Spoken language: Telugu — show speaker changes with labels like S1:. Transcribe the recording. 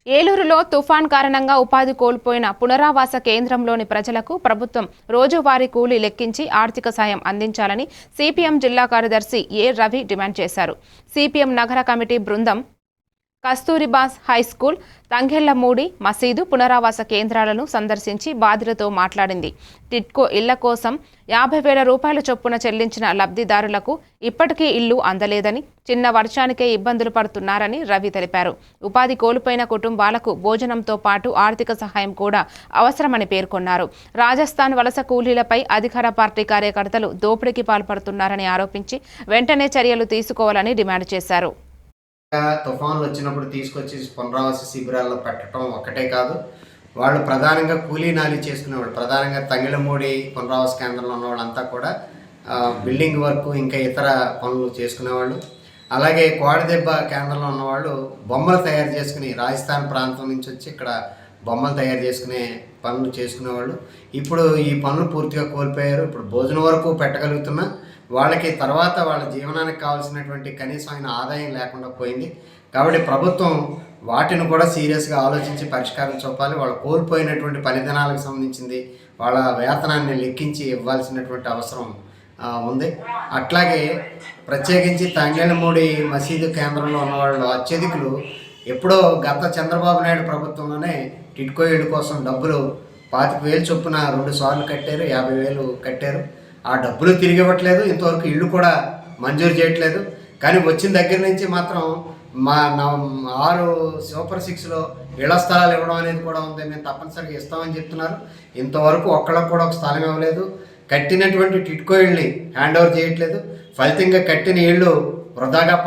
S1: ఏలూరులో తుఫాన్ కారణంగా ఉపాధి కోల్పోయిన పునరావాస కేంద్రంలోని ప్రజలకు ప్రభుత్వం రోజువారీ కూలీ లెక్కించి ఆర్థిక సాయం అందించాలని సిపిఎం జిల్లా కార్యదర్శి ఏ రవి డిమాండ్ చేశారు. సిపిఎం నగర కమిటీ బృందం కస్తూరిబాస్ హైస్కూల్, తంగెళ్లమూడి మసీదు పునరావాస కేంద్రాలను సందర్శించి బాధితులతో మాట్లాడింది. టిడ్కో ఇళ్ల కోసం 50,000 రూపాయల చొప్పున చెల్లించిన లబ్ధిదారులకు ఇప్పటికీ ఇల్లు అందలేదని, చిన్న వర్షానికే ఇబ్బందులు పడుతున్నారని రవి తెలిపారు. ఉపాధి కోల్పోయిన కుటుంబాలకు భోజనంతో పాటు ఆర్థిక సహాయం కూడా అవసరమని పేర్కొన్నారు. రాజస్థాన్ వలస కూలీలపై అధికార పార్టీ కార్యకర్తలు దోపిడీకి పాల్పడుతున్నారని ఆరోపించి వెంటనే చర్యలు తీసుకోవాలని డిమాండ్ చేశారు.
S2: తుఫాన్లు వచ్చినప్పుడు తీసుకొచ్చి పునరావాస శిబిరాల్లో పెట్టడం ఒక్కటే కాదు, వాళ్ళు ప్రధానంగా కూలీ నాలి చేసుకునేవాళ్ళు. ప్రధానంగా తంగెళ్లమూడి పునరావాస కేంద్రంలో ఉన్న వాళ్ళంతా కూడా బిల్డింగ్ వర్క్ ఇంకా ఇతర పనులు చేసుకునేవాళ్ళు. అలాగే కోడదెబ్బ కేంద్రంలో ఉన్నవాళ్ళు బొమ్మలు తయారు చేసుకుని రాజస్థాన్ ప్రాంతం నుంచి వచ్చి ఇక్కడ బొమ్మలు తయారు చేసుకునే పనులు చేసుకునేవాళ్ళు. ఇప్పుడు ఈ పనులు పూర్తిగా కోల్పోయారు. ఇప్పుడు భోజనం వరకు పెట్టగలుగుతున్నా వాళ్ళకి తర్వాత వాళ్ళ జీవనానికి కావాల్సినటువంటి కనీసమైన ఆదాయం లేకుండా పోయింది. కాబట్టి ప్రభుత్వం వాటిని కూడా సీరియస్గా ఆలోచించి పరిష్కారం చూపాలి. వాళ్ళు కోల్పోయినటువంటి పనిదినాలకు సంబంధించింది వాళ్ళ వేతనాన్ని లెక్కించి ఇవ్వాల్సినటువంటి అవసరం ఉంది. అట్లాగే ప్రత్యేకించి తంగెళ్లమూడి మసీదు కేంద్రంలో ఉన్నవాళ్ళు అత్యధికులు ఎప్పుడో గత చంద్రబాబు నాయుడు ప్రభుత్వంలోనే టిడ్కో ఇళ్ళ కోసం డబ్బులు 25,000 చొప్పున 2 సార్లు కట్టారు, 50,000 కట్టారు. ఆ డబ్బులు తిరిగి ఇవ్వట్లేదు, ఇంతవరకు ఇళ్ళు కూడా మంజూరు చేయట్లేదు. కానీ వచ్చిన దగ్గర నుంచి మాత్రం మా 6 సూపర్ 6లో ఇళ్ల స్థలాలు ఇవ్వడం అనేది కూడా ఉంది. మేము తప్పనిసరిగా ఇస్తామని చెప్తున్నారు. ఇంతవరకు ఒక్కళ్ళకు కూడా ఒక స్థలం ఇవ్వలేదు. కట్టినటువంటి టిడ్కో ఇళ్ళని హ్యాండ్ ఓవర్ చేయట్లేదు. ఫలితంగా కట్టిన ఇళ్ళు వృధాగా